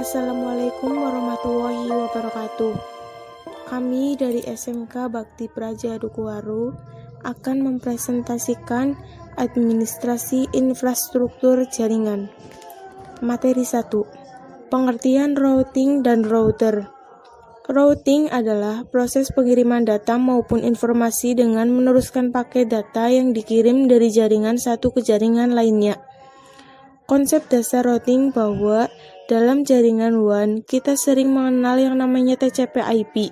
Assalamualaikum warahmatullahi wabarakatuh. Kami dari SMK Bakti Praja Dukuharu akan mempresentasikan administrasi infrastruktur jaringan. Materi 1. Pengertian routing dan router. Routing adalah proses pengiriman data maupun informasi dengan meneruskan paket data yang dikirim dari jaringan satu ke jaringan lainnya. Konsep dasar routing bahwa dalam jaringan WAN kita sering mengenal yang namanya TCP/IP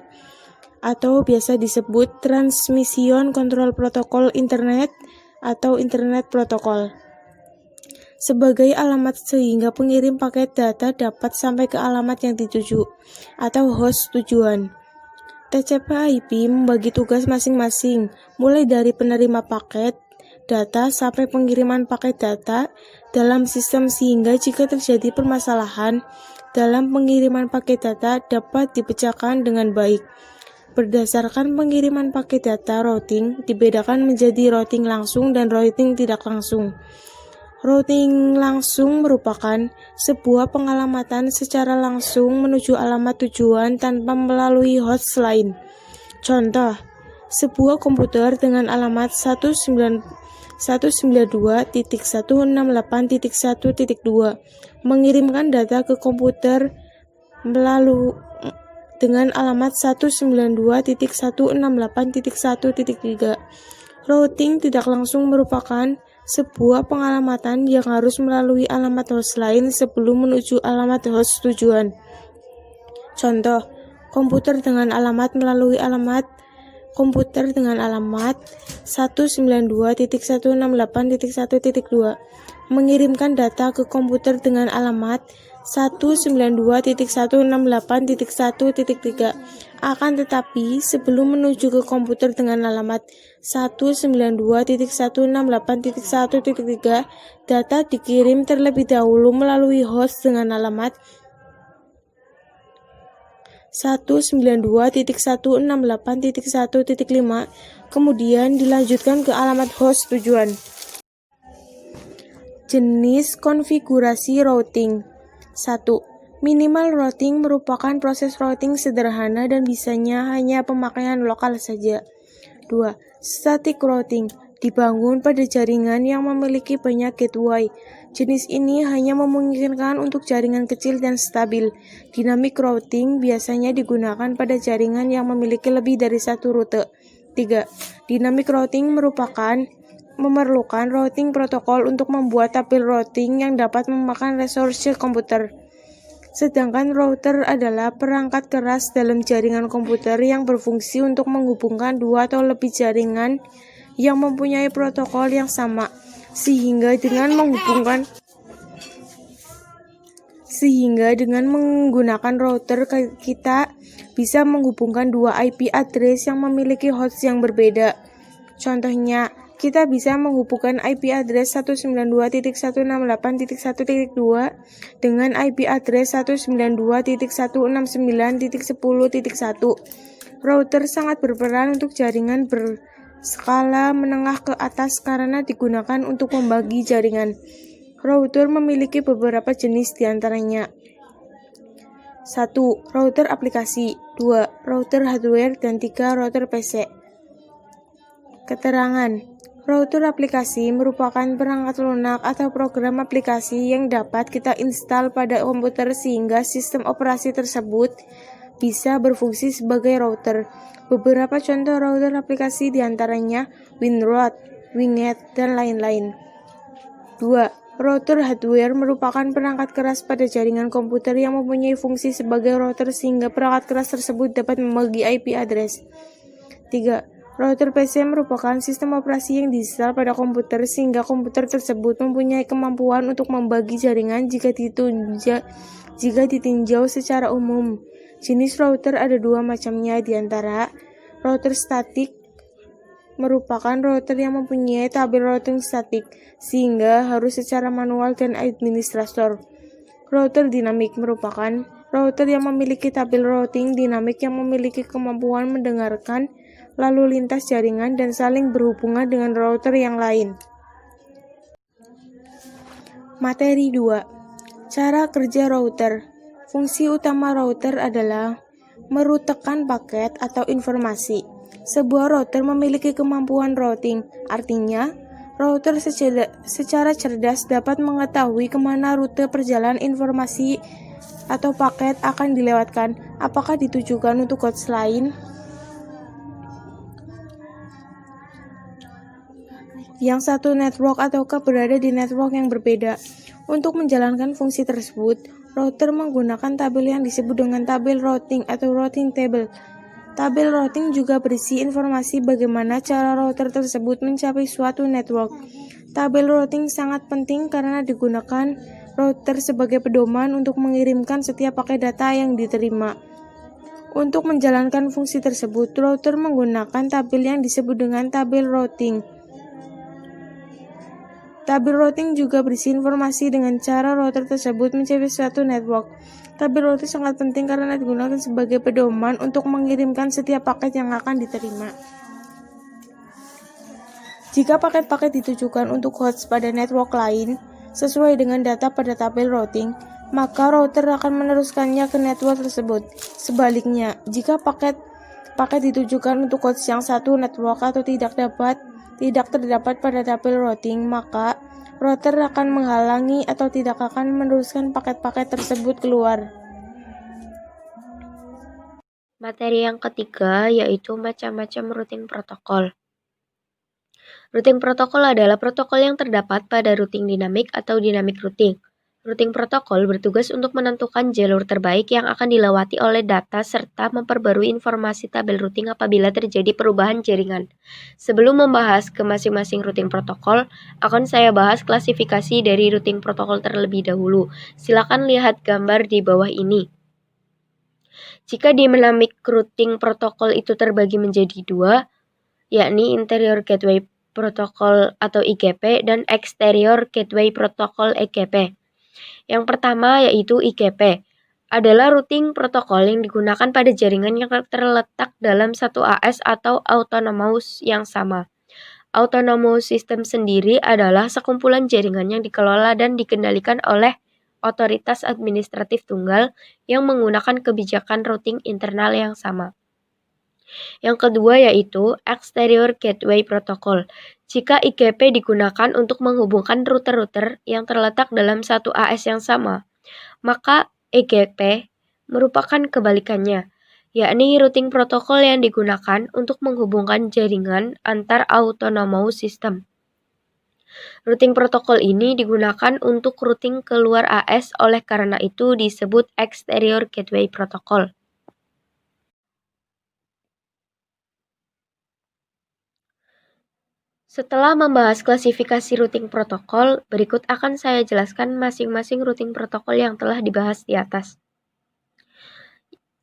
atau biasa disebut Transmission Control Protocol Internet atau Internet Protocol sebagai alamat sehingga pengirim paket data dapat sampai ke alamat yang dituju atau host tujuan. TCP/IP membagi tugas masing-masing, mulai dari penerima paket data sampai pengiriman paket data dalam sistem sehingga jika terjadi permasalahan dalam pengiriman paket data dapat dipecahkan dengan baik. Berdasarkan pengiriman paket data, routing dibedakan menjadi routing langsung dan routing tidak langsung. Routing langsung merupakan sebuah pengalamatan secara langsung menuju alamat tujuan tanpa melalui host lain. Contoh, sebuah komputer dengan alamat 192.168.1.2 mengirimkan data ke komputer melalui dengan alamat 192.168.1.3. Routing tidak langsung merupakan sebuah pengalamatan yang harus melalui alamat host lain sebelum menuju alamat host tujuan. Contoh, komputer dengan alamat 192.168.1.2 mengirimkan data ke komputer dengan alamat 192.168.1.3. Akan tetapi, sebelum menuju ke komputer dengan alamat 192.168.1.3, data dikirim terlebih dahulu melalui host dengan alamat 192.168.1.5, kemudian dilanjutkan ke alamat host tujuan. Jenis konfigurasi routing. 1. Minimal routing merupakan proses routing sederhana dan bisanya hanya pemakaian lokal saja. 2. Static routing dibangun pada jaringan yang memiliki banyak gateway. Jenis ini hanya memungkinkan untuk jaringan kecil dan stabil. Dynamic routing biasanya digunakan pada jaringan yang memiliki lebih dari satu rute. 3. Dynamic routing memerlukan routing protokol untuk membuat tabel routing yang dapat memakan resource komputer. Sedangkan router adalah perangkat keras dalam jaringan komputer yang berfungsi untuk menghubungkan dua atau lebih jaringan yang mempunyai protokol yang sama, sehingga dengan menggunakan router kita bisa menghubungkan dua IP address yang memiliki host yang berbeda. Contohnya, kita bisa menghubungkan IP address 192.168.1.2 dengan IP address 192.169.10.1. Router sangat berperan untuk jaringan berskala menengah ke atas karena digunakan untuk membagi jaringan. Router memiliki beberapa jenis diantaranya. 1. Router aplikasi. 2. Router hardware. Dan 3. Router PC. Keterangan. Router aplikasi merupakan perangkat lunak atau program aplikasi yang dapat kita install pada komputer sehingga sistem operasi tersebut bisa berfungsi sebagai router. Beberapa contoh router aplikasi diantaranya WinRoute, Winget, dan lain-lain. 2. Router hardware merupakan perangkat keras pada jaringan komputer yang mempunyai fungsi sebagai router sehingga perangkat keras tersebut dapat membagi IP address. 3. Router PC merupakan sistem operasi yang diinstal pada komputer sehingga komputer tersebut mempunyai kemampuan untuk membagi jaringan jika ditinjau secara umum. Jenis router ada dua macamnya, diantara router statik merupakan router yang mempunyai tabel routing statik sehingga harus secara manual dan administrator. Router dinamik merupakan router yang memiliki tabel routing dinamik yang memiliki kemampuan mendengarkan lalu lintas jaringan dan saling berhubungan dengan router yang lain. Materi 2. Cara kerja router. Fungsi utama router adalah merutekan paket atau informasi. Sebuah router memiliki kemampuan routing, artinya router secara cerdas dapat mengetahui kemana rute perjalanan informasi atau paket akan dilewatkan, apakah ditujukan untuk host lain yang satu network ataukah berada di network yang berbeda. Untuk menjalankan fungsi tersebut, router menggunakan tabel yang disebut dengan tabel routing atau routing table. Tabel routing juga berisi informasi bagaimana cara router tersebut mencapai suatu network. Tabel routing sangat penting karena digunakan router sebagai pedoman untuk mengirimkan setiap paket data yang diterima. Untuk menjalankan fungsi tersebut, router menggunakan tabel yang disebut dengan tabel routing. Tabel routing juga berisi informasi dengan cara router tersebut mencapai suatu network. Tabel routing sangat penting karena digunakan sebagai pedoman untuk mengirimkan setiap paket yang akan diterima. Jika paket-paket ditujukan untuk host pada network lain, sesuai dengan data pada tabel routing, maka router akan meneruskannya ke network tersebut. Sebaliknya, jika paket ditujukan untuk host yang satu network atau tidak terdapat pada tabel routing, maka router akan menghalangi atau tidak akan meneruskan paket-paket tersebut keluar. Materi yang ketiga yaitu macam-macam routing protokol. Routing protokol adalah protokol yang terdapat pada routing dinamik atau dynamic routing. Routing protokol bertugas untuk menentukan jalur terbaik yang akan dilewati oleh data serta memperbarui informasi tabel routing apabila terjadi perubahan jaringan. Sebelum membahas ke masing-masing routing protokol, akan saya bahas klasifikasi dari routing protokol terlebih dahulu. Silakan lihat gambar di bawah ini. Jika dynamic routing protokol itu terbagi menjadi dua, yakni interior gateway protocol atau IGP dan exterior gateway protocol EGP. Yang pertama yaitu IGP, adalah routing protokol yang digunakan pada jaringan yang terletak dalam satu AS atau autonomous yang sama. Autonomous system sendiri adalah sekumpulan jaringan yang dikelola dan dikendalikan oleh otoritas administratif tunggal yang menggunakan kebijakan routing internal yang sama. Yang kedua yaitu exterior gateway protocol. Jika IGP digunakan untuk menghubungkan router-router yang terletak dalam satu AS yang sama, maka EGP merupakan kebalikannya, yakni routing protokol yang digunakan untuk menghubungkan jaringan antar autonomous system. Routing protokol ini digunakan untuk routing keluar AS, oleh karena itu disebut exterior gateway protocol. Setelah membahas klasifikasi routing protokol, berikut akan saya jelaskan masing-masing routing protokol yang telah dibahas di atas.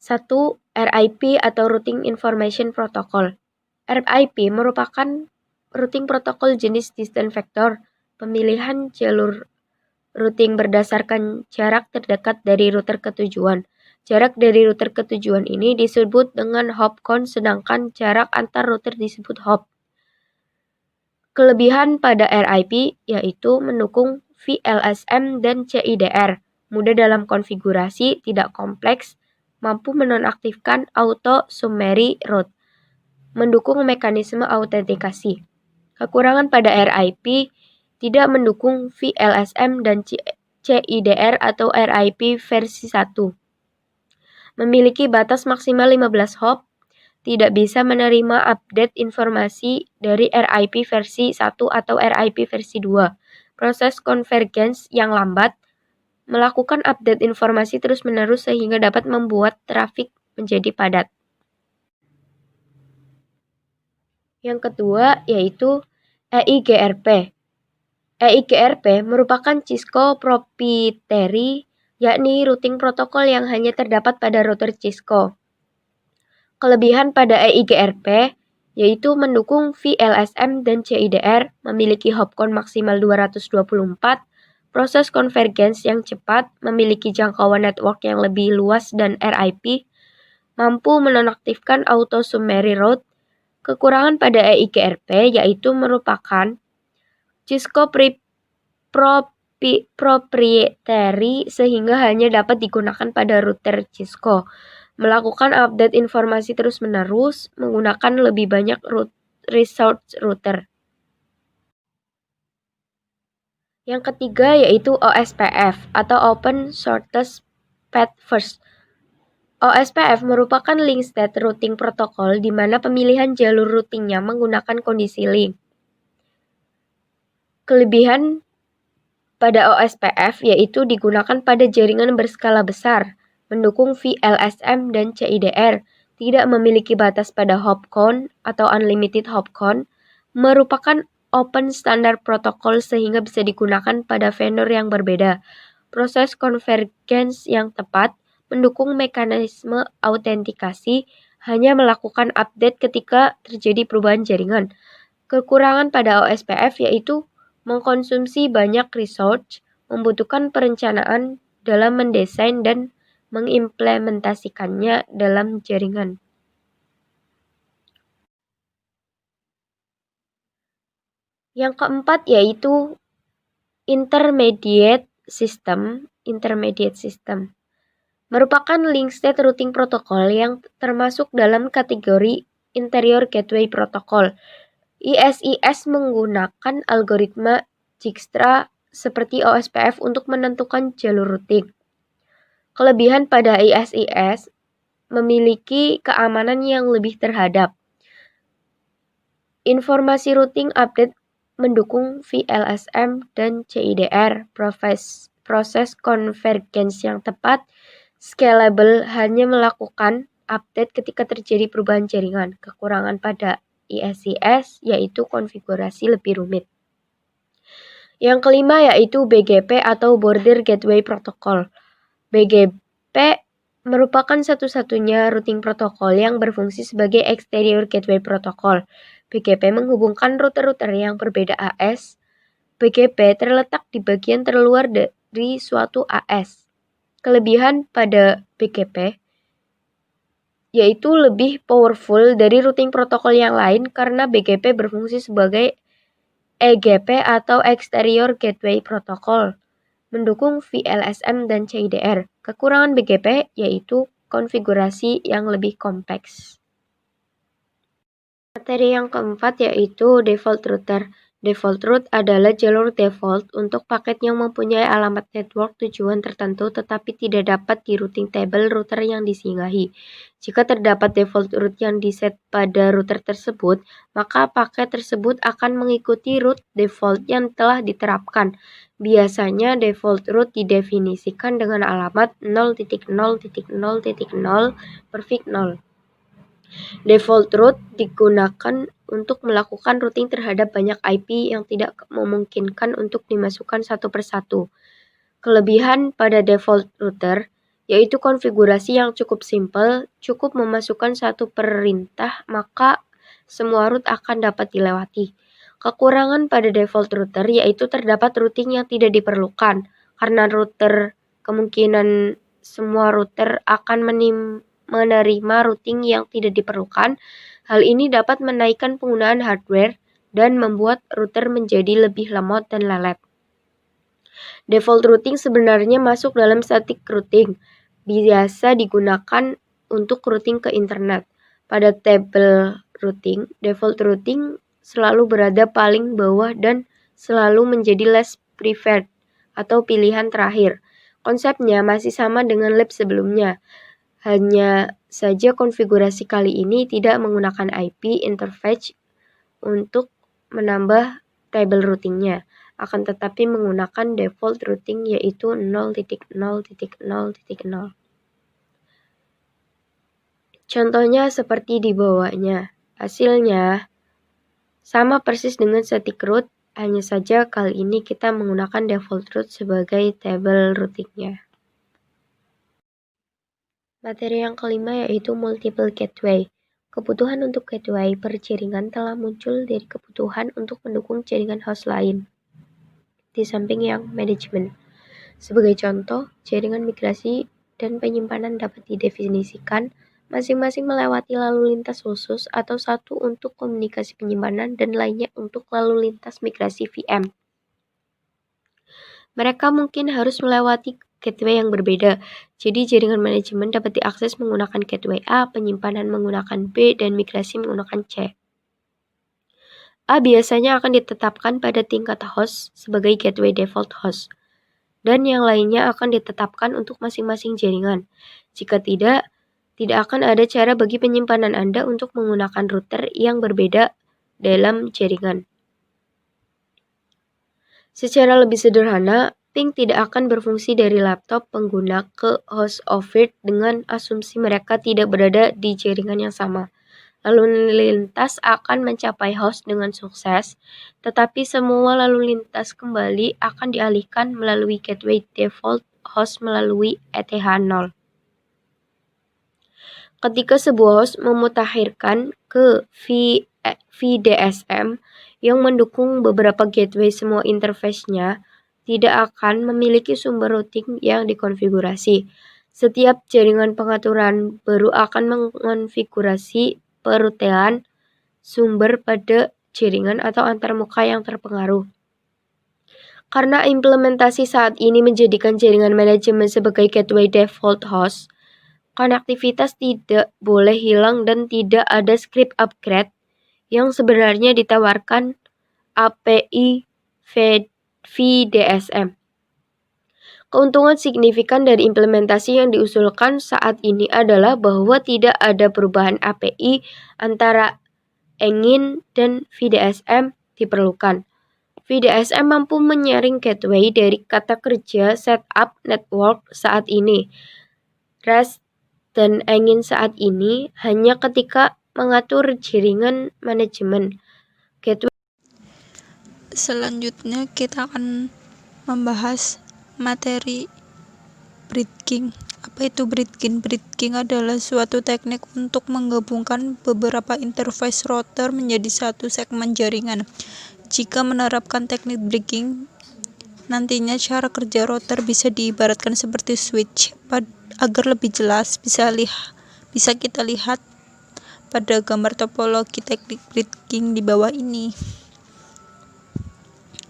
1. RIP atau Routing Information Protocol. RIP merupakan routing protokol jenis distance vector, pemilihan jalur routing berdasarkan jarak terdekat dari router ke tujuan. Jarak dari router ke tujuan ini disebut dengan hop count, sedangkan jarak antar router disebut hop. Kelebihan pada RIP yaitu mendukung VLSM dan CIDR, mudah dalam konfigurasi, tidak kompleks, mampu menonaktifkan auto summary route, mendukung mekanisme autentikasi. Kekurangan pada RIP tidak mendukung VLSM dan CIDR atau RIP versi 1. Memiliki batas maksimal 15 hop, tidak bisa menerima update informasi dari RIP versi 1 atau RIP versi 2. Proses convergence yang lambat, melakukan update informasi terus-menerus sehingga dapat membuat trafik menjadi padat. Yang kedua yaitu EIGRP. EIGRP merupakan Cisco proprietary, yakni routing protokol yang hanya terdapat pada router Cisco. Kelebihan pada EIGRP yaitu mendukung VLSM dan CIDR, memiliki hop count maksimal 224, proses convergence yang cepat, memiliki jangkauan network yang lebih luas dan RIP, mampu menonaktifkan auto summary route. Kekurangan pada EIGRP yaitu merupakan Cisco proprietary sehingga hanya dapat digunakan pada router Cisco. Melakukan update informasi terus-menerus menggunakan lebih banyak resource router. Yang ketiga yaitu OSPF atau Open Shortest Path First. OSPF merupakan link state routing protokol di mana pemilihan jalur routingnya menggunakan kondisi link. Kelebihan pada OSPF yaitu digunakan pada jaringan berskala besar, mendukung VLSM dan CIDR, tidak memiliki batas pada hop count atau unlimited hop count, merupakan open standard protokol sehingga bisa digunakan pada vendor yang berbeda. Proses convergence yang tepat mendukung mekanisme autentikasi, hanya melakukan update ketika terjadi perubahan jaringan. Kekurangan pada OSPF yaitu mengkonsumsi banyak resource, membutuhkan perencanaan dalam mendesain dan mengimplementasikannya dalam jaringan. Yang keempat yaitu intermediate system. Merupakan link state routing protokol yang termasuk dalam kategori interior gateway protocol. ISIS menggunakan algoritma Dijkstra seperti OSPF untuk menentukan jalur routing. Kelebihan pada ISIS memiliki keamanan yang lebih terhadap informasi routing update mendukung VLSM dan CIDR, proses convergence yang tepat, scalable, hanya melakukan update ketika terjadi perubahan jaringan. Kekurangan pada ISIS yaitu konfigurasi lebih rumit. Yang kelima yaitu BGP atau Border Gateway Protocol. BGP merupakan satu-satunya routing protokol yang berfungsi sebagai exterior gateway protocol. BGP menghubungkan router-router yang berbeda AS. BGP terletak di bagian terluar dari suatu AS. Kelebihan pada BGP yaitu lebih powerful dari routing protokol yang lain karena BGP berfungsi sebagai EGP atau Exterior Gateway Protocol, mendukung VLSM dan CIDR. Kekurangan BGP yaitu konfigurasi yang lebih kompleks. Materi yang keempat yaitu default router. Default route adalah jalur default untuk paket yang mempunyai alamat network tujuan tertentu tetapi tidak dapat di routing table router yang disinggahi. Jika terdapat default route yang diset pada router tersebut, maka paket tersebut akan mengikuti route default yang telah diterapkan. Biasanya default route didefinisikan dengan alamat 0.0.0.0 Default route digunakan untuk melakukan routing terhadap banyak IP yang tidak memungkinkan untuk dimasukkan satu persatu. Kelebihan pada default router yaitu konfigurasi yang cukup simpel, cukup memasukkan satu perintah maka semua route akan dapat dilewati. Kekurangan pada default router yaitu terdapat routing yang tidak diperlukan karena kemungkinan semua router akan menerima routing yang tidak diperlukan. Hal ini dapat menaikkan penggunaan hardware dan membuat router menjadi lebih lemot dan lelet. Default routing sebenarnya masuk dalam static routing, biasa digunakan untuk routing ke internet. Pada table routing, default routing selalu berada paling bawah dan selalu menjadi less preferred atau pilihan terakhir. Konsepnya masih sama dengan lab sebelumnya. Hanya saja konfigurasi kali ini tidak menggunakan IP interface untuk menambah table routingnya, akan tetapi menggunakan default routing yaitu 0.0.0.0. Contohnya seperti di bawahnya. Hasilnya sama persis dengan static route, hanya saja kali ini kita menggunakan default route sebagai table routingnya. Materi yang kelima yaitu multiple gateway. Kebutuhan untuk gateway per jaringan telah muncul dari kebutuhan untuk mendukung jaringan host lain, di samping yang manajemen. Sebagai contoh, jaringan migrasi dan penyimpanan dapat didefinisikan masing-masing melewati lalu lintas khusus atau satu untuk komunikasi penyimpanan dan lainnya untuk lalu lintas migrasi VM. Mereka mungkin harus melewati gateway yang berbeda. Jadi jaringan manajemen dapat diakses menggunakan gateway A, penyimpanan menggunakan B, dan migrasi menggunakan C. A biasanya akan ditetapkan pada tingkat host sebagai gateway default host, dan yang lainnya akan ditetapkan untuk masing-masing jaringan. Jika tidak akan ada cara bagi penyimpanan Anda untuk menggunakan router yang berbeda dalam jaringan. Secara lebih sederhana, ping tidak akan berfungsi dari laptop pengguna ke host Ovid dengan asumsi mereka tidak berada di jaringan yang sama. Lalu lintas akan mencapai host dengan sukses, tetapi semua lalu lintas kembali akan dialihkan melalui gateway default host melalui ETH0. Ketika sebuah host memutakhirkan ke VDSM yang mendukung beberapa gateway, semua interface-nya tidak akan memiliki sumber routing yang dikonfigurasi. Setiap jaringan pengaturan baru akan mengonfigurasi perutean sumber pada jaringan atau antarmuka yang terpengaruh. Karena implementasi saat ini menjadikan jaringan manajemen sebagai gateway default host, konektivitas tidak boleh hilang dan tidak ada script upgrade yang sebenarnya ditawarkan API VDSM. Keuntungan signifikan dari implementasi yang diusulkan saat ini adalah bahwa tidak ada perubahan API antara Engine dan VDSM diperlukan. VDSM mampu menyaring gateway dari kata kerja setup network saat ini. REST dan Engine saat ini hanya ketika mengatur jaringan manajemen. Gateway. Selanjutnya kita akan membahas materi bridging. Apa itu bridging? Bridging adalah suatu teknik untuk menggabungkan beberapa interface router menjadi satu segmen jaringan. Jika menerapkan teknik bridging, nantinya cara kerja router bisa diibaratkan seperti switch. Agar lebih jelas, bisa kita lihat pada gambar topologi teknik bridging di bawah ini.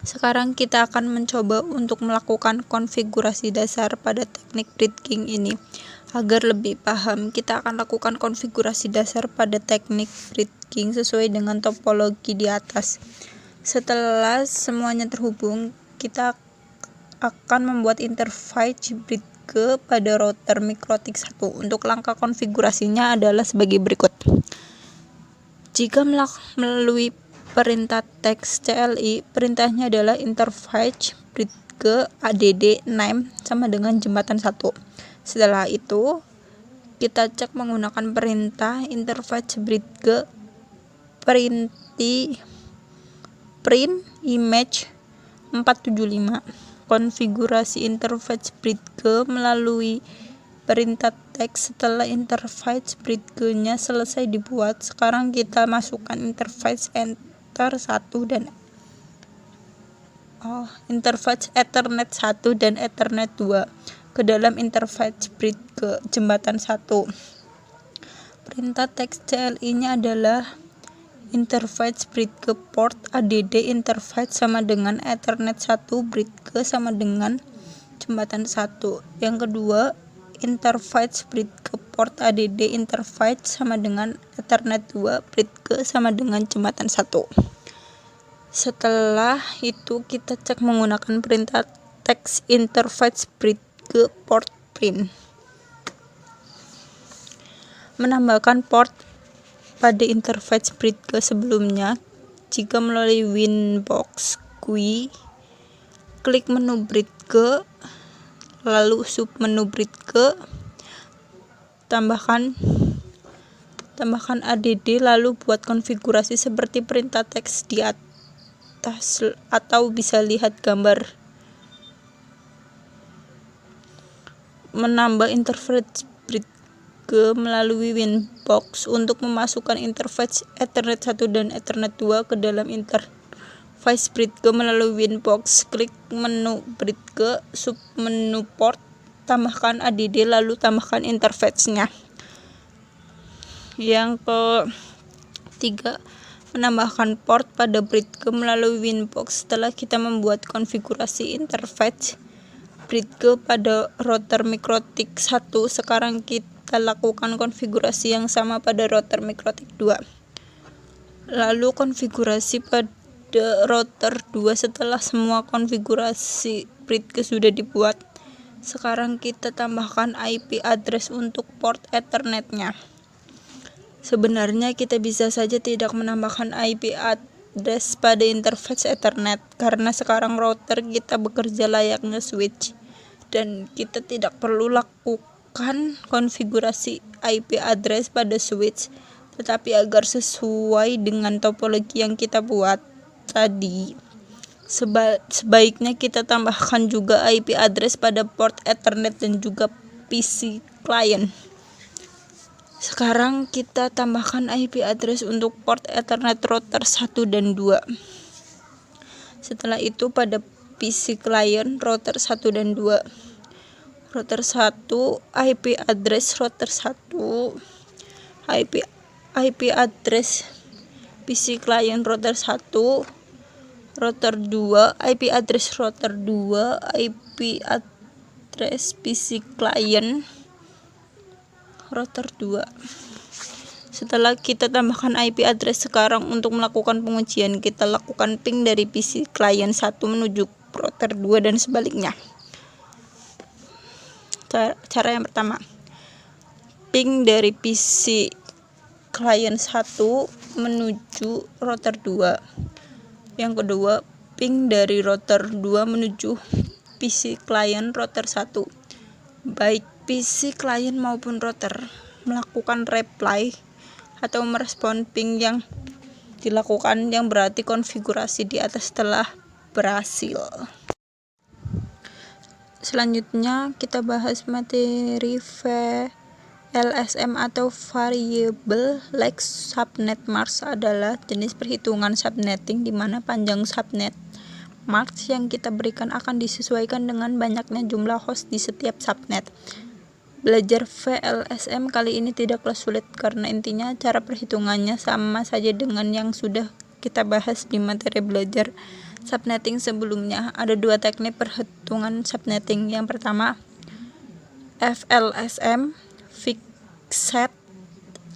Sekarang kita akan mencoba untuk melakukan konfigurasi dasar pada teknik bridging ini. Agar lebih paham, kita akan lakukan konfigurasi dasar pada teknik bridging sesuai dengan topologi di atas. Setelah semuanya terhubung, kita akan membuat interface bridge pada router MikroTik 1. Untuk langkah konfigurasinya adalah sebagai berikut. Jika melalui perintah text CLI, perintahnya adalah interface bridge add name sama dengan jembatan 1. Setelah itu, kita cek menggunakan perintah interface bridge print image 475. Konfigurasi interface bridge melalui perintah text. Setelah interface bridge-nya selesai dibuat, sekarang kita masukkan interface interface Ethernet 1 dan Ethernet 2 ke dalam interface bridge ke jembatan 1. Perintah text CLI-nya adalah interface bridge ke port add interface sama dengan Ethernet 1 bridge ke sama dengan jembatan 1. Yang kedua, interface bridge ke port add interface sama dengan Ethernet 2 bridge ke sama dengan jembatan 1. Setelah itu kita cek menggunakan perintah text interface bridge ke port print. Menambahkan port pada interface bridge ke sebelumnya. Jika melalui Winbox GUI, klik menu bridge ke, lalu submenu bridge ke, tambahkan add, lalu buat konfigurasi seperti perintah teks di atas, atau bisa lihat gambar. Menambah interface bridge ke melalui Winbox untuk memasukkan interface Ethernet 1 dan Ethernet 2 ke dalam interface bridge ke melalui Winbox. Klik menu bridge ke, submenu port, tambahkan add, lalu tambahkan interface-nya. Yang ketiga, menambahkan port pada Bridge melalui Winbox. Setelah kita membuat konfigurasi interface Bridge pada router MikroTik 1, sekarang kita lakukan konfigurasi yang sama pada router MikroTik 2. Lalu konfigurasi pada router 2. Setelah semua konfigurasi Bridge sudah dibuat, sekarang kita tambahkan IP address untuk port Ethernet-nya. Sebenarnya kita bisa saja tidak menambahkan IP address pada interface Ethernet, karena sekarang router kita bekerja layaknya switch, dan kita tidak perlu lakukan konfigurasi IP address pada switch. Tetapi agar sesuai dengan topologi yang kita buat tadi, sebaiknya kita tambahkan juga IP address pada port Ethernet dan juga PC client. Sekarang kita tambahkan IP address untuk port Ethernet router 1 dan 2. Setelah itu pada PC client router 1 dan 2. Router 1 IP address router 1, IP address PC client router 1, router 2, IP address router 2, IP address PC client router 2. Setelah kita tambahkan IP address, sekarang untuk melakukan pengujian kita lakukan ping dari PC client 1 menuju router 2 dan sebaliknya. Cara yang pertama, ping dari PC client 1 menuju router 2. Yang kedua, ping dari router 2 menuju PC client router 1. Baik PC client maupun router melakukan reply atau merespon ping yang dilakukan, yang berarti konfigurasi di atas telah berhasil. Selanjutnya kita bahas materi VLSM atau Variable Length Subnet Mask adalah jenis perhitungan subnetting di mana panjang subnet mask yang kita berikan akan disesuaikan dengan banyaknya jumlah host di setiap subnet. Belajar VLSM kali ini tidaklah sulit karena intinya cara perhitungannya sama saja dengan yang sudah kita bahas di materi belajar subnetting sebelumnya. Ada dua teknik perhitungan subnetting. Yang pertama, VLSM, Fixed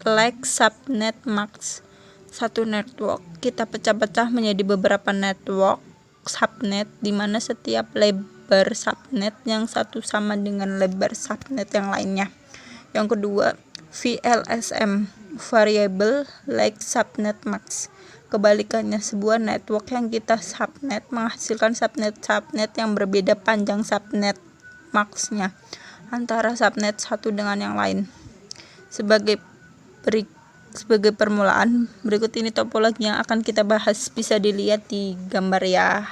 Length Subnet Mask. Satu network kita pecah-pecah menjadi beberapa network subnet di mana setiap lebar subnet yang satu sama dengan lebar subnet yang lainnya. Yang kedua, VLSM, Variable Length Subnet Mask. Kebalikannya, sebuah network yang kita subnet menghasilkan subnet yang berbeda panjang subnet maksnya antara subnet satu dengan yang lain. Sebagai permulaan, berikut ini topologi yang akan kita bahas, bisa dilihat di gambar ya.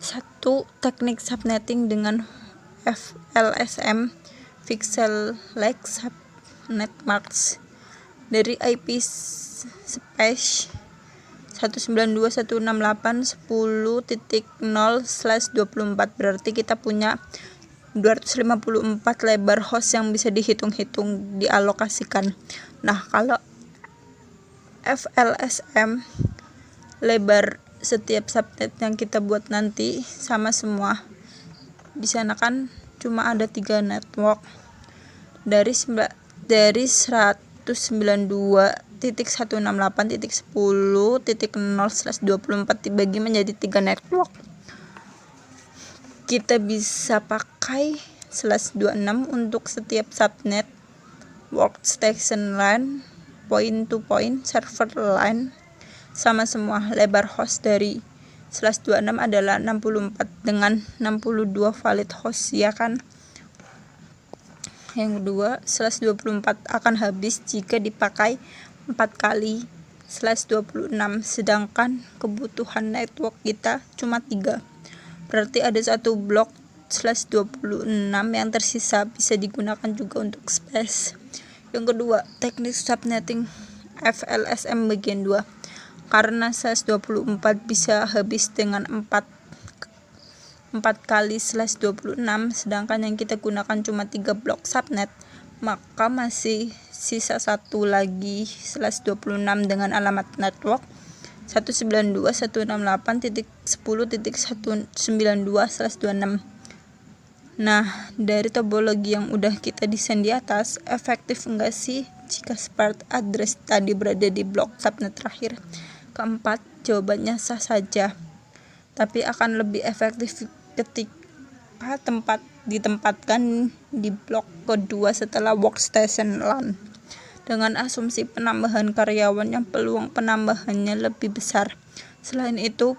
1. Teknik subnetting dengan VLSM, Fixed Length Subnet Mask. Dari IP space 192.168.10.0/24 berarti kita punya 254 lebar host yang bisa dihitung-hitung dialokasikan. Nah, kalau VLSM, lebar setiap subnet yang kita buat nanti sama semua. Di sana kan cuma ada 3 network. Dari 192.168.10.0/24 dibagi menjadi 3 network. Kita bisa pakai /26 untuk setiap subnet, workstation LAN, point-to-point server LAN, sama semua. Lebar host dari /26 adalah 64 dengan 62 valid host, ya kan? Yang kedua, /24 akan habis jika dipakai 4 kali /26, sedangkan kebutuhan network kita cuma 3. Berarti ada satu blok /26 yang tersisa bisa digunakan juga untuk space. Yang kedua, teknik subnetting VLSM bagian 2. Karena /24 bisa habis dengan 4 kali /26, sedangkan yang kita gunakan cuma 3 blok subnet, maka masih sisa satu lagi /26 dengan alamat network 192.168.10.192/26. Nah, dari topologi yang udah kita desain di atas, efektif enggak sih jika sparse address tadi berada di blok subnet terakhir? Keempat, jawabannya sah saja, tapi akan lebih efektif ketika ditempatkan di blok kedua setelah workstation LAN. Dengan asumsi penambahan karyawan yang peluang penambahannya lebih besar. Selain itu,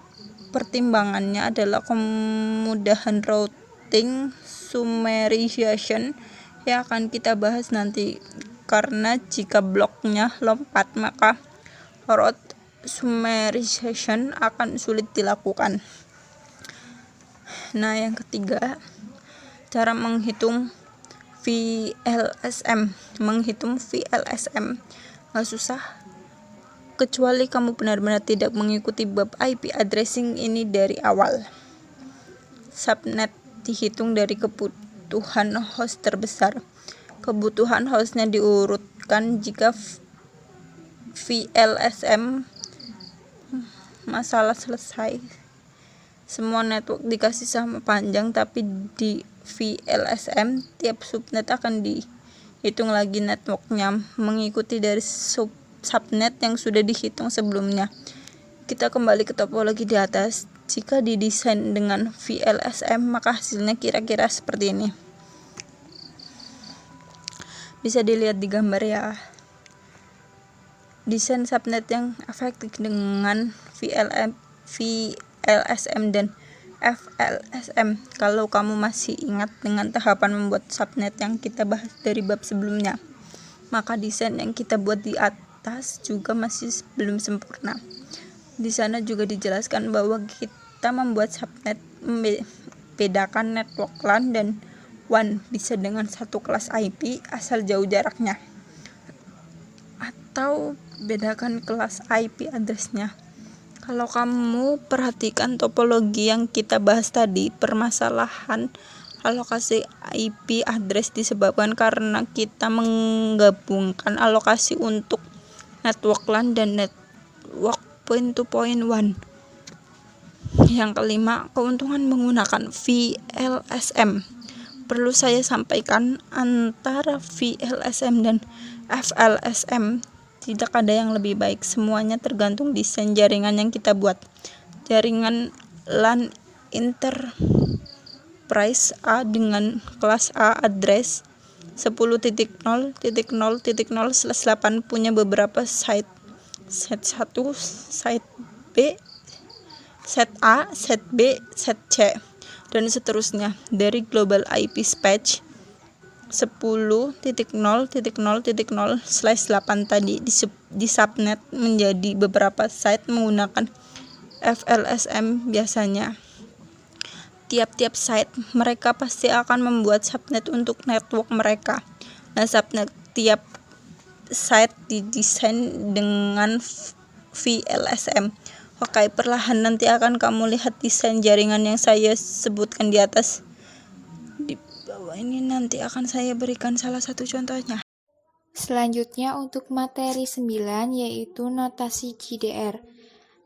pertimbangannya adalah kemudahan routing summarization yang akan kita bahas nanti. Karena jika bloknya lompat, maka route summarization akan sulit dilakukan. Nah, yang ketiga, cara menghitung VLSM. Menghitung VLSM nggak susah, kecuali kamu benar-benar tidak mengikuti bab IP addressing ini dari awal. Subnet dihitung dari kebutuhan host terbesar. Kebutuhan hostnya diurutkan jika VLSM masalah selesai. Semua network dikasih sama panjang, tapi di VLSM tiap subnet akan dihitung lagi networknya mengikuti dari subnet yang sudah dihitung sebelumnya. Kita kembali ke topologi di atas. Jika didesain dengan VLSM, maka hasilnya kira-kira seperti ini. Bisa dilihat di gambar ya. Desain subnet yang efektif dengan VLSM dan FLSM. Kalau kamu masih ingat dengan tahapan membuat subnet yang kita bahas dari bab sebelumnya, maka desain yang kita buat di atas juga masih belum sempurna. Di sana juga dijelaskan bahwa kita membuat subnet membedakan network LAN dan WAN bisa dengan satu kelas IP asal jauh jaraknya, atau bedakan kelas IP address-nya. Kalau kamu perhatikan topologi yang kita bahas tadi, permasalahan alokasi IP address disebabkan karena kita menggabungkan alokasi untuk network LAN dan network point-to-point WAN. Yang kelima, keuntungan menggunakan VLSM. Perlu saya sampaikan, antara VLSM dan FLSM tidak ada yang lebih baik. Semuanya tergantung desain jaringan yang kita buat. Jaringan LAN Enterprise A dengan kelas A address 10.0.0.0/8 punya beberapa site 1, site B, set A, set B, set C, dan seterusnya. Dari global IP space 10.0.0.0/8 tadi di subnet menjadi beberapa site menggunakan FLSM. Biasanya tiap-tiap site mereka pasti akan membuat subnet untuk network mereka. Nah, subnet tiap site didesain dengan VLSM. Oke, perlahan nanti akan kamu lihat desain jaringan yang saya sebutkan di atas. Di bawah ini nanti akan saya berikan salah satu contohnya. Selanjutnya untuk materi 9 yaitu notasi JDR.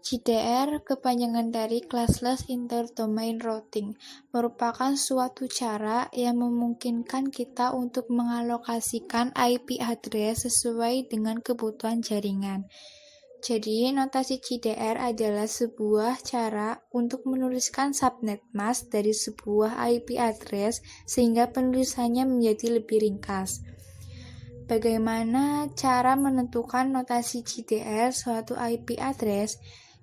JDR kepanjangan dari Classless Interdomain Routing, merupakan suatu cara yang memungkinkan kita untuk mengalokasikan IP address sesuai dengan kebutuhan jaringan. Jadi, notasi JDR adalah sebuah cara untuk menuliskan subnet mask dari sebuah IP address sehingga penulisannya menjadi lebih ringkas. Bagaimana cara menentukan notasi JDR suatu IP address?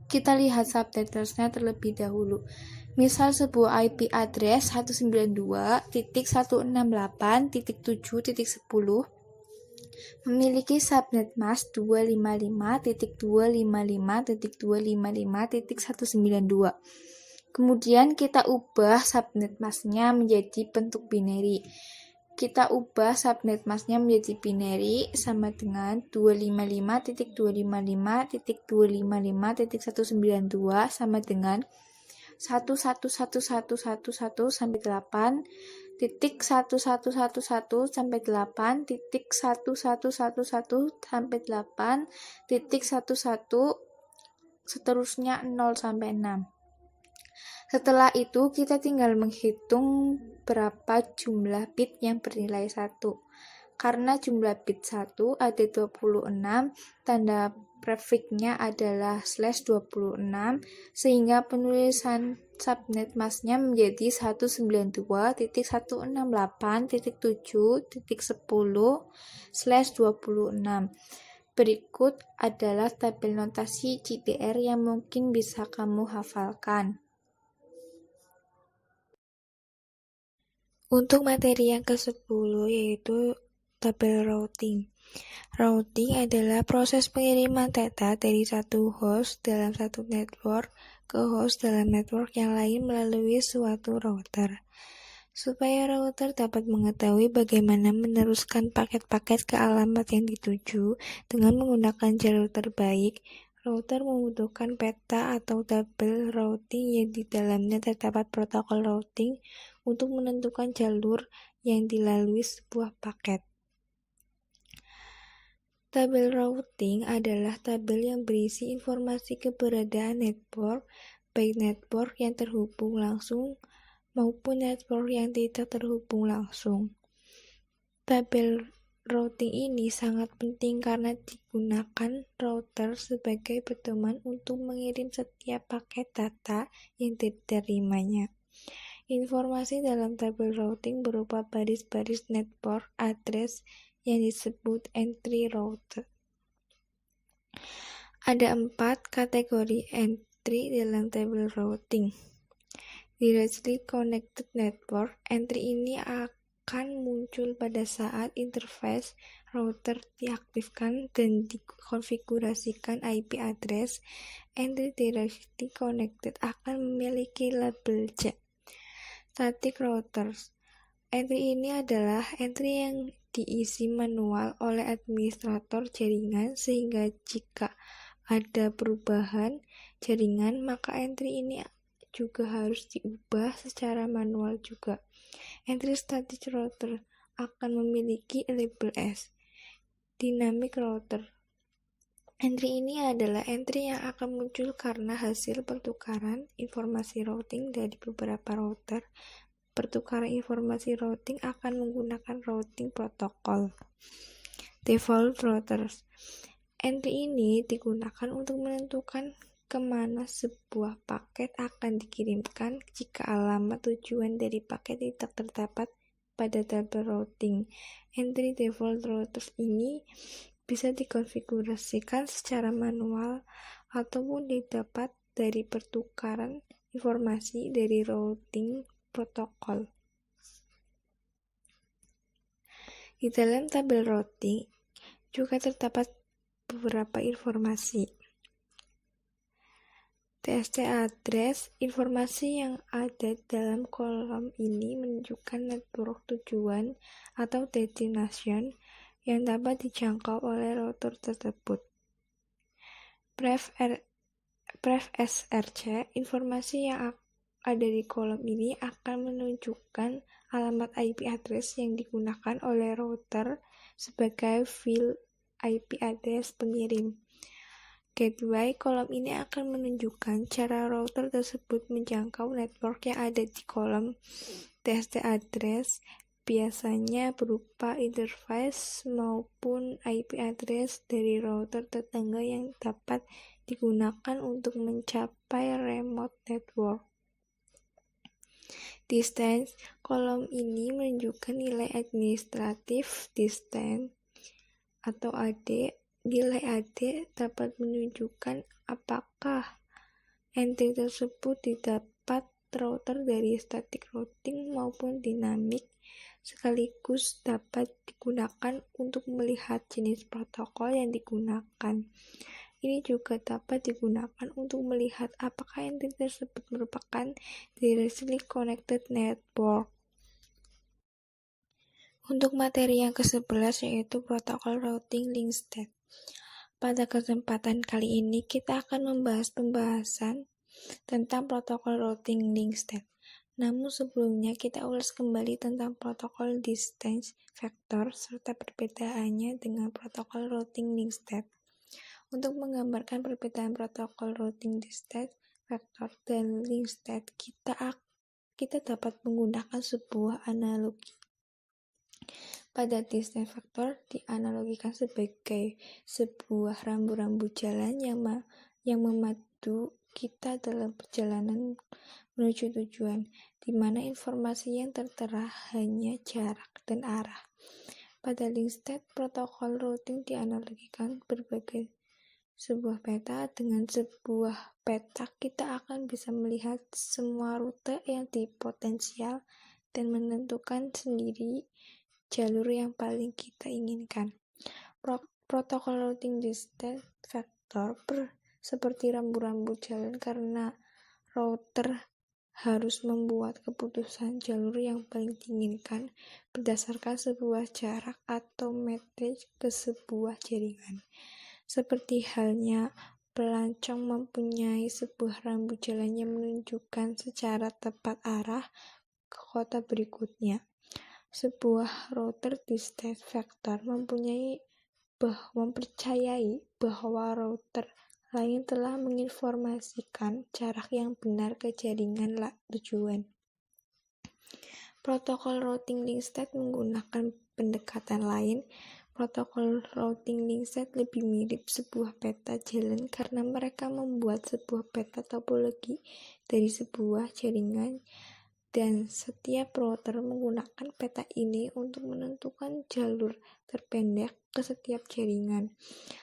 Kita lihat subnettersnya terlebih dahulu. Misal sebuah IP address 192.168.7.10 memiliki subnet mask 255.255.255.192. Kemudian kita ubah subnet masknya menjadi bentuk binary. Kita ubah subnet masknya menjadi binary sama dengan 255.255.255.192 sama dengan 1111111 sampai 8, titik 1111 sampai 8, titik 1111 sampai 8, titik 11 seterusnya 0 sampai 6. Setelah itu kita tinggal menghitung berapa jumlah bit yang bernilai 1. Karena jumlah bit 1 ada 26, tanda prefiknya adalah /26, sehingga penulisan subnet masknya menjadi 192.168.7.10/26. Berikut adalah tabel notasi GPR yang mungkin bisa kamu hafalkan. Untuk materi yang ke-10 yaitu tabel routing. Routing adalah proses pengiriman data dari satu host dalam satu network ke host dalam network yang lain melalui suatu router. Supaya router dapat mengetahui bagaimana meneruskan paket-paket ke alamat yang dituju dengan menggunakan jalur terbaik, router membutuhkan peta atau tabel routing yang di dalamnya terdapat protokol routing untuk menentukan jalur yang dilalui sebuah paket. Tabel routing adalah tabel yang berisi informasi keberadaan network, baik network yang terhubung langsung maupun network yang tidak terhubung langsung. Tabel routing ini sangat penting karena digunakan router sebagai pedoman untuk mengirim setiap paket data yang diterimanya. Informasi dalam tabel routing berupa baris-baris network address yang disebut entry router. Ada 4 kategori entry dalam tabel routing. Directly connected network, entry ini akan muncul pada saat interface router diaktifkan dan dikonfigurasikan IP address. Entry directly connected akan memiliki label J. Static routers. Entry ini adalah entry yang diisi manual oleh administrator jaringan sehingga jika ada perubahan jaringan maka entry ini juga harus diubah secara manual juga. Entry static router akan memiliki label S. Dynamic router. Entry ini adalah entry yang akan muncul karena hasil pertukaran informasi routing dari beberapa router. Pertukaran informasi routing akan menggunakan routing protokol. Default routers. Entry ini digunakan untuk menentukan kemana sebuah paket akan dikirimkan jika alamat tujuan dari paket tidak terdapat pada tabel routing. Entry default routers ini bisa dikonfigurasikan secara manual ataupun didapat dari pertukaran informasi dari routing protokol. Di dalam tabel routing juga terdapat beberapa informasi. TST address, informasi yang ada dalam kolom ini menunjukkan network tujuan atau destination yang dapat dijangkau oleh router tersebut. Pref SRC, informasi yang ada di kolom ini akan menunjukkan alamat IP address yang digunakan oleh router sebagai file IP address pengirim. Gateway, kolom ini akan menunjukkan cara router tersebut menjangkau network yang ada di kolom TST address, biasanya berupa interface maupun IP address dari router tetangga yang dapat digunakan untuk mencapai remote network. Distance, kolom ini menunjukkan nilai administratif distance atau AD. Nilai AD dapat menunjukkan apakah entry tersebut didapat router dari static routing maupun dynamic, sekaligus dapat digunakan untuk melihat jenis protokol yang digunakan. Ini juga dapat digunakan untuk melihat apakah entry tersebut merupakan directly connected network. Untuk materi yang ke-11 yaitu protokol routing link state. Pada kesempatan kali ini kita akan membahas pembahasan tentang protokol routing link state. Namun sebelumnya kita ulas kembali tentang protokol distance vector serta perbedaannya dengan protokol routing link state. Untuk menggambarkan perbedaan protokol routing distance vector dan link state, kita dapat menggunakan sebuah analogi. Pada distance vector dianalogikan sebagai sebuah rambu-rambu jalan yang memadu kita dalam perjalanan menuju tujuan, di mana informasi yang tertera hanya jarak dan arah. Pada link state, protokol routing dianalogikan berbagai sebuah peta. Dengan sebuah peta, kita akan bisa melihat semua rute yang dipotensial dan menentukan sendiri jalur yang paling kita inginkan. Protokol routing distance vector seperti rambu-rambu jalan karena router harus membuat keputusan jalur yang paling diinginkan berdasarkan sebuah jarak atau metric ke sebuah jaringan. Seperti halnya pelancong mempunyai sebuah rambu jalan yang menunjukkan secara tepat arah ke kota berikutnya. Sebuah router distance vector mempercayai bahwa router lain telah menginformasikan jarak yang benar ke jaringan tujuan. Protokol routing link state menggunakan pendekatan lain. Protokol routing link state lebih mirip sebuah peta jalan karena mereka membuat sebuah peta topologi dari sebuah jaringan, dan setiap router menggunakan peta ini untuk menentukan jalur terpendek ke setiap jaringan.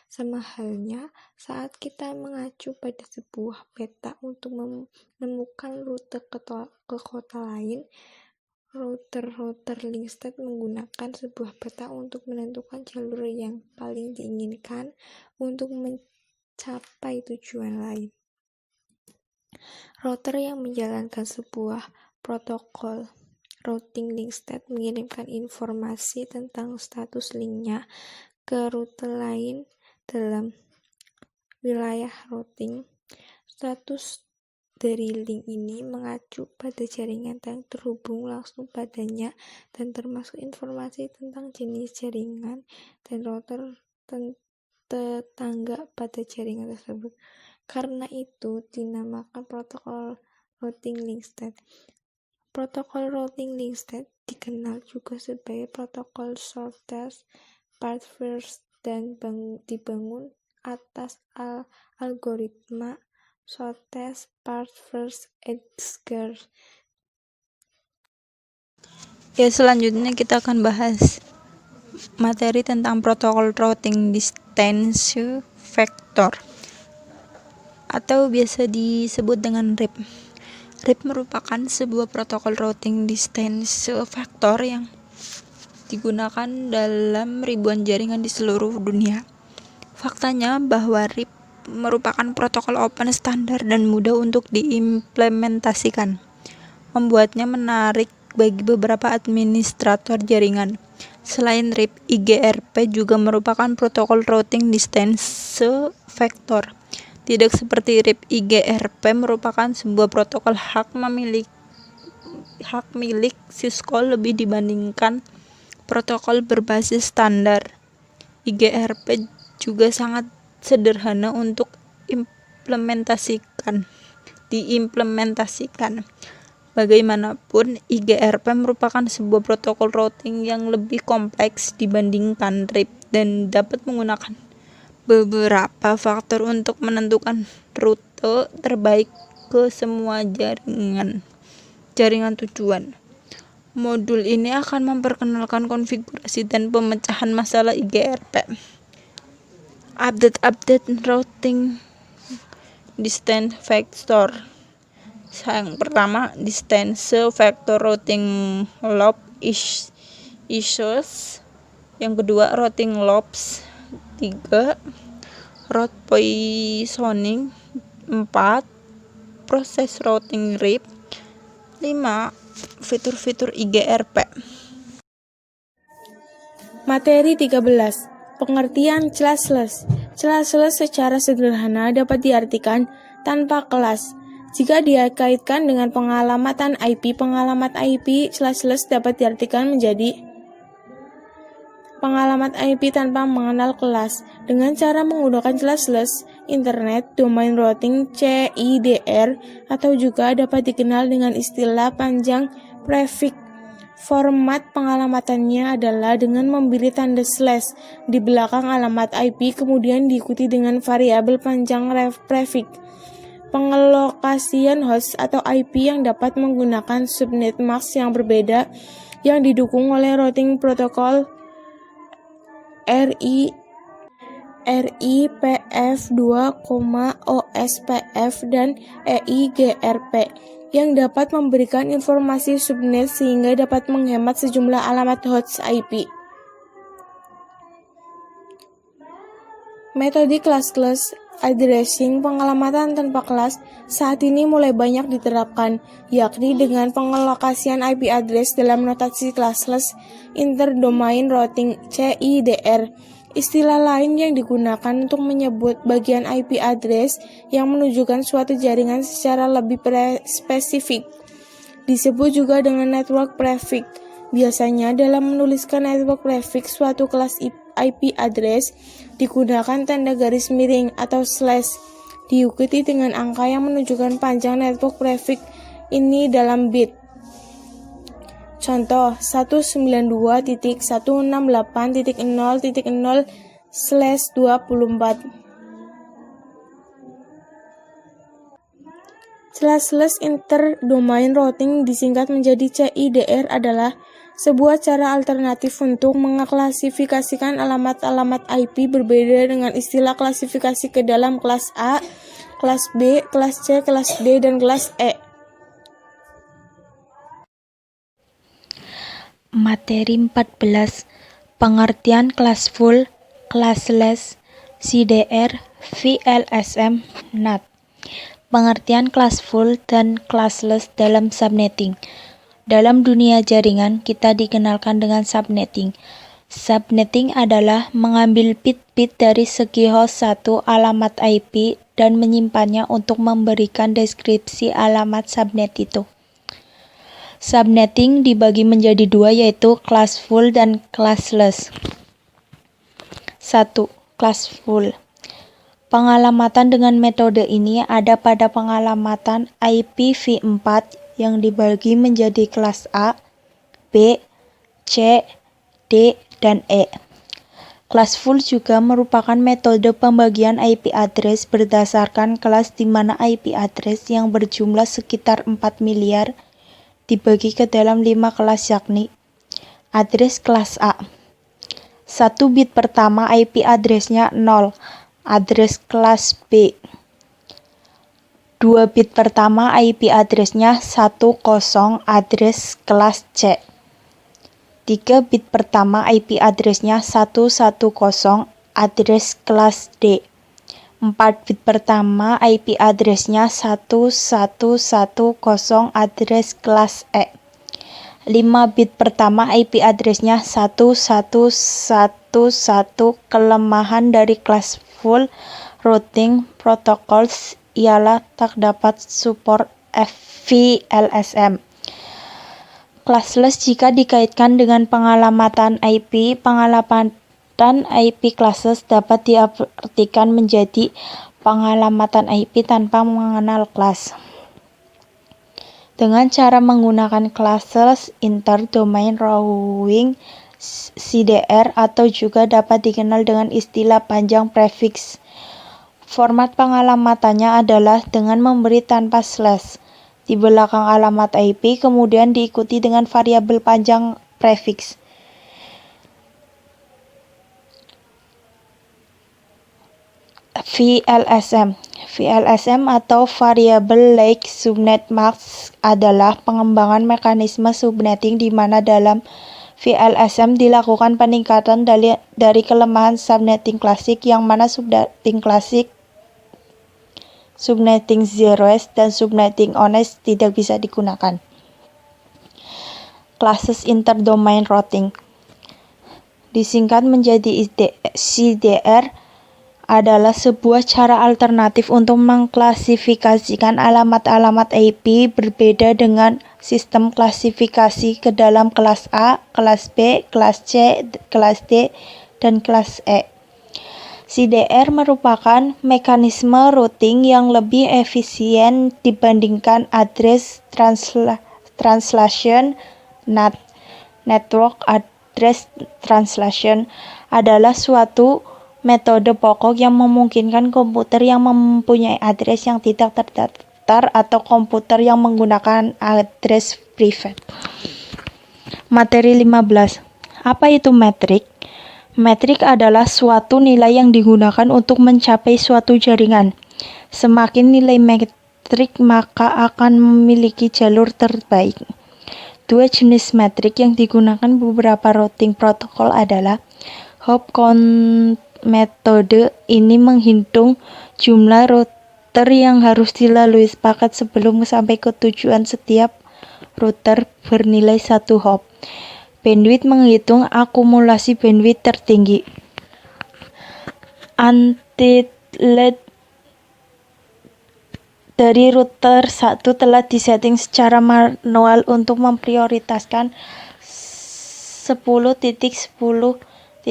Sama halnya saat kita mengacu pada sebuah peta untuk menemukan rute ke kota lain, router link state menggunakan sebuah peta untuk menentukan jalur yang paling diinginkan untuk mencapai tujuan lain. Router yang menjalankan sebuah protokol routing link state mengirimkan informasi tentang status linknya ke rute lain dalam wilayah routing. Status dari link ini mengacu pada jaringan yang terhubung langsung padanya dan termasuk informasi tentang jenis jaringan dan router tetangga pada jaringan tersebut. Karena itu dinamakan protokol routing link state. Protokol routing link state dikenal juga sebagai protokol shortest path first dan dibangun atas algoritma shortest path first Edgar. Ya, selanjutnya kita akan bahas materi tentang protokol routing distance vector atau biasa disebut dengan RIP. RIP merupakan sebuah protokol routing distance vector yang digunakan dalam ribuan jaringan di seluruh dunia. Faktanya bahwa RIP merupakan protokol open standar dan mudah untuk diimplementasikan, membuatnya menarik bagi beberapa administrator jaringan. Selain RIP, IGRP juga merupakan protokol routing distance vector. Tidak seperti RIP, IGRP merupakan sebuah protokol hak milik Cisco lebih dibandingkan protokol berbasis standar. IGRP juga sangat sederhana untuk diimplementasikan. Bagaimanapun, IGRP merupakan sebuah protokol routing yang lebih kompleks dibandingkan RIP dan dapat menggunakan beberapa faktor untuk menentukan rute terbaik ke semua jaringan tujuan. Modul ini akan memperkenalkan konfigurasi dan pemecahan masalah IGRP. Update routing distance vector. Yang pertama, distance vector routing loop issues. Yang kedua, routing loops. 3. Route poisoning. 4. Proses routing RIP. 5. Fitur-fitur IGRP. Materi 13. Pengertian classless. Classless secara sederhana dapat diartikan tanpa kelas. Jika dikaitkan dengan pengalamatan IP, pengalamat IP / dapat diartikan menjadi pengalamat IP tanpa mengenal kelas. Dengan cara menggunakan / internet domain routing CIDR atau juga dapat dikenal dengan istilah panjang prefix. Format pengalamatannya adalah dengan memberi tanda slash di belakang alamat IP kemudian diikuti dengan variabel panjang prefix. Pengelokasian host atau IP yang dapat menggunakan subnet mask yang berbeda yang didukung oleh routing protokol RIPF2, OSPF dan EIGRP yang dapat memberikan informasi subnet sehingga dapat menghemat sejumlah alamat host IP. Metode class addressing pengalamatan tanpa kelas saat ini mulai banyak diterapkan, yakni dengan pengelokasian IP address dalam notasi classless interdomain routing CIDR. Istilah lain yang digunakan untuk menyebut bagian IP address yang menunjukkan suatu jaringan secara lebih spesifik disebut juga dengan network prefix. Biasanya dalam menuliskan network prefix suatu kelas IP address digunakan tanda garis miring atau slash diikuti dengan angka yang menunjukkan panjang network prefix ini dalam bit. Contoh 192.168.0.0/24. / interdomain routing disingkat menjadi CIDR adalah sebuah cara alternatif untuk mengklasifikasikan alamat-alamat IP berbeda dengan istilah klasifikasi ke dalam kelas A, kelas B, kelas C, kelas D, dan kelas E. Materi 14. Pengertian classful, classless, CDR, VLSM, NAT. Pengertian classful dan classless dalam subnetting. Dalam dunia jaringan, kita dikenalkan dengan subnetting. Subnetting adalah mengambil bit-bit dari segi host satu alamat IP dan menyimpannya untuk memberikan deskripsi alamat subnet itu. Subnetting dibagi menjadi dua, yaitu classful dan classless. 1. Classful. Pengalamatan dengan metode ini ada pada pengalamatan IPv4 yang dibagi menjadi kelas A, B, C, D, dan E. Classful juga merupakan metode pembagian IP address berdasarkan kelas di mana IP address yang berjumlah sekitar 4 miliar dibagi ke dalam 5 kelas, yakni address kelas A. 1 bit pertama IP address-nya 0, address kelas B. 2 bit pertama IP address-nya 10, address kelas C. 3 bit pertama IP address-nya 110, address kelas D. 4 bit pertama IP address-nya 1110, address kelas E. 5 bit pertama IP address-nya 1111. Kelemahan dari classful routing protocols ialah tak dapat support VLSM. Classless jika dikaitkan dengan pengalamatan IP, pengalamatan IP classless dapat diartikan menjadi pengalamatan IP tanpa mengenal kelas. Dengan cara menggunakan classless interdomain routing CDR atau juga dapat dikenal dengan istilah panjang prefix. Format pengalamatannya adalah dengan memberi tanpa slash di belakang alamat IP kemudian diikuti dengan variabel panjang prefix. VLSM atau Variable Length Subnet Mask adalah pengembangan mekanisme subnetting di mana dalam VLSM dilakukan peningkatan dari kelemahan subnetting klasik yang mana subnetting klasik, subnetting zeros, dan subnetting honest tidak bisa digunakan. Classes interdomain routing disingkat menjadi CDR adalah sebuah cara alternatif untuk mengklasifikasikan alamat-alamat IP berbeda dengan sistem klasifikasi ke dalam kelas A, kelas B, kelas C, kelas D, dan kelas E. CDR merupakan mekanisme routing yang lebih efisien dibandingkan address translation. Network address translation adalah suatu metode pokok yang memungkinkan komputer yang mempunyai address yang tidak terdaftar atau komputer yang menggunakan address privat. Materi 15. Apa itu metrik? Metrik adalah suatu nilai yang digunakan untuk mencapai suatu jaringan. Semakin nilai metrik, maka akan memiliki jalur terbaik. Dua jenis metrik yang digunakan beberapa routing protokol adalah hop count. Metode ini menghitung jumlah router yang harus dilalui paket sebelum sampai ke tujuan. Setiap router bernilai 1 hop. Bandwidth menghitung akumulasi bandwidth tertinggi. Untitled dari router 1 telah disetting secara manual untuk memprioritaskan 10.10.10.2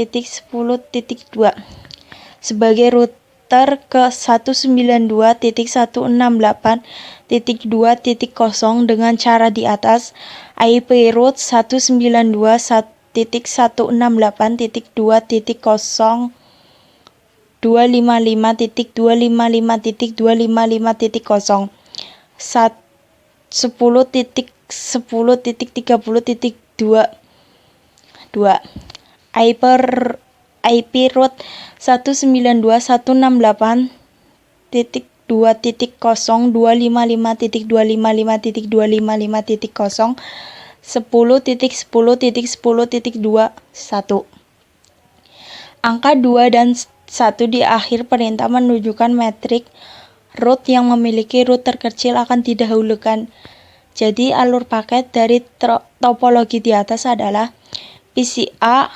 sebagai router ke 192.168.2.0 dengan cara di atas. IP route 192.168.2.0 255.255.255.0 10.10.30.2 IP route 192.168.255.255.255.0 10.10.10.21. Angka 2 dan 1 di akhir perintah menunjukkan metrik route yang memiliki root terkecil akan didahulukan. Jadi alur paket dari topologi di atas adalah PCA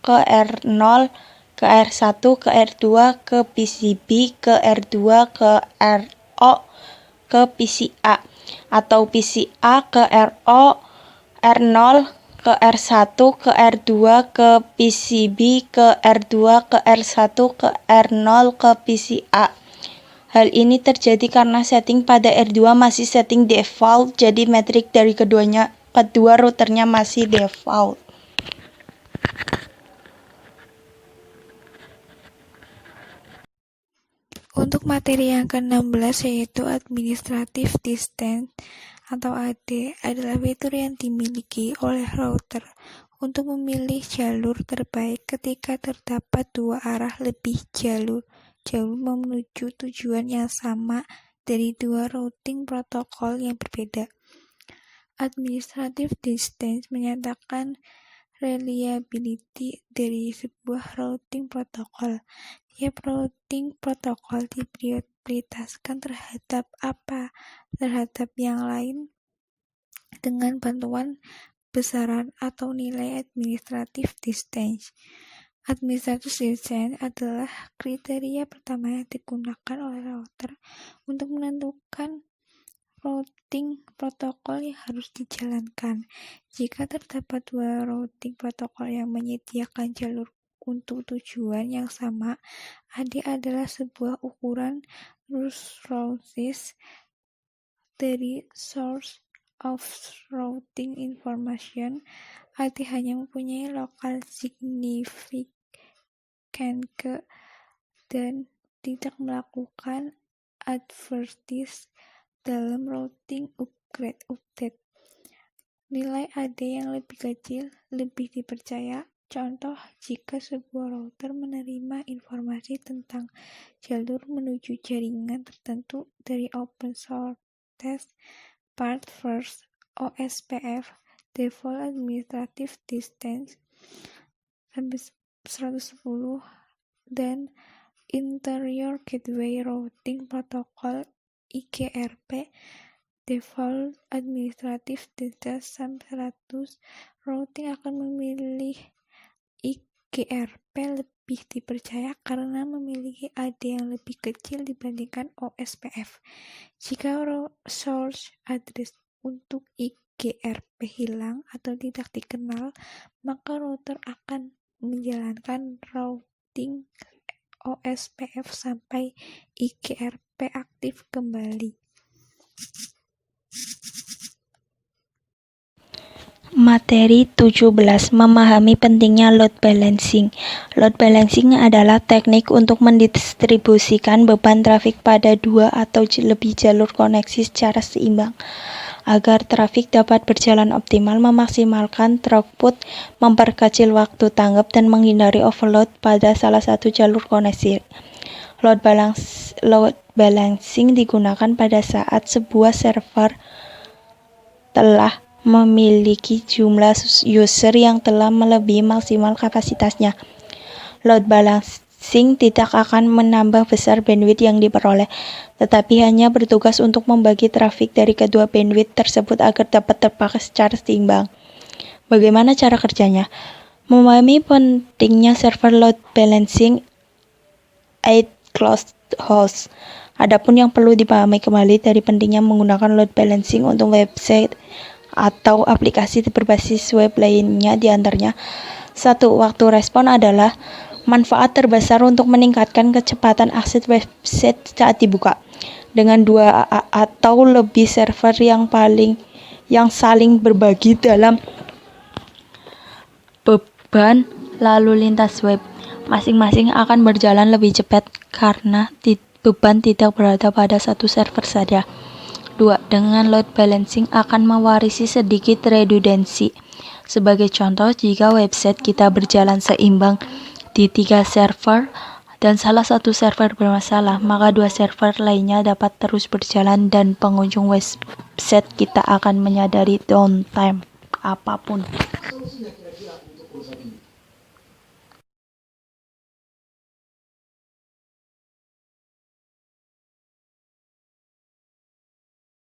ke R0 ke R1 ke R2 ke PCB ke R2 ke RO ke PCA, atau PCA ke RO R0 ke R1 ke R2 ke PCB ke R2 ke R1 ke R0 ke PCA. Hal ini terjadi karena setting pada R2 masih setting default, jadi metrik dari kedua routernya masih default. Untuk materi yang ke-16 yaitu Administrative Distance atau AD adalah fitur yang dimiliki oleh router untuk memilih jalur terbaik ketika terdapat dua arah lebih jalur menuju tujuan yang sama dari dua routing protokol yang berbeda. Administrative Distance menyatakan reliability dari sebuah routing protokol. Tiap routing protokol diprioritaskan terhadap yang lain dengan bantuan besaran atau nilai administrative distance. Administrative distance adalah kriteria pertama yang digunakan oleh router untuk menentukan routing protokol yang harus dijalankan. Jika terdapat dua routing protokol yang menyediakan jalur untuk tujuan yang sama, AD adalah sebuah ukuran routes dari Source of Routing Information. AD hanya mempunyai local significance dan tidak melakukan advertise dalam routing update. Nilai AD yang lebih kecil lebih dipercaya. Contoh, jika sebuah router menerima informasi tentang jalur menuju jaringan tertentu dari open source part first OSPF, default administrative distance 110, dan interior gateway routing protocol IGRP, default administrative distance 100, routing akan memilih IGRP lebih dipercaya karena memiliki AD yang lebih kecil dibandingkan OSPF. Jika source address untuk IGRP hilang atau tidak dikenal, maka router akan menjalankan routing OSPF sampai IGRP aktif kembali. Materi 17. Memahami pentingnya load balancing. Load balancing adalah teknik untuk mendistribusikan beban trafik pada dua atau lebih jalur koneksi secara seimbang agar trafik dapat berjalan optimal, memaksimalkan throughput, memperkecil waktu tanggap, dan menghindari overload pada salah satu jalur koneksi. Load balancing digunakan pada saat sebuah server telah memiliki jumlah user yang telah melebihi maksimal kapasitasnya. Load balancing tidak akan menambah besar bandwidth yang diperoleh, tetapi hanya bertugas untuk membagi trafik dari kedua bandwidth tersebut agar dapat terpakai secara seimbang. Bagaimana cara kerjanya? Memahami pentingnya server load balancing at closed host. Adapun yang perlu dipahami kembali dari pentingnya menggunakan load balancing untuk website atau aplikasi berbasis web lainnya, diantaranya 1. Waktu respon adalah manfaat terbesar untuk meningkatkan kecepatan akses website saat dibuka. Dengan 2 atau lebih server yang saling berbagi dalam beban lalu lintas web, masing-masing akan berjalan lebih cepat karena beban tidak berada pada satu server saja. 2. Dengan load balancing akan mewarisi sedikit redundansi. Sebagai contoh, jika website kita berjalan seimbang di 3 server dan salah satu server bermasalah, maka 2 server lainnya dapat terus berjalan dan pengunjung website kita akan menyadari downtime apapun.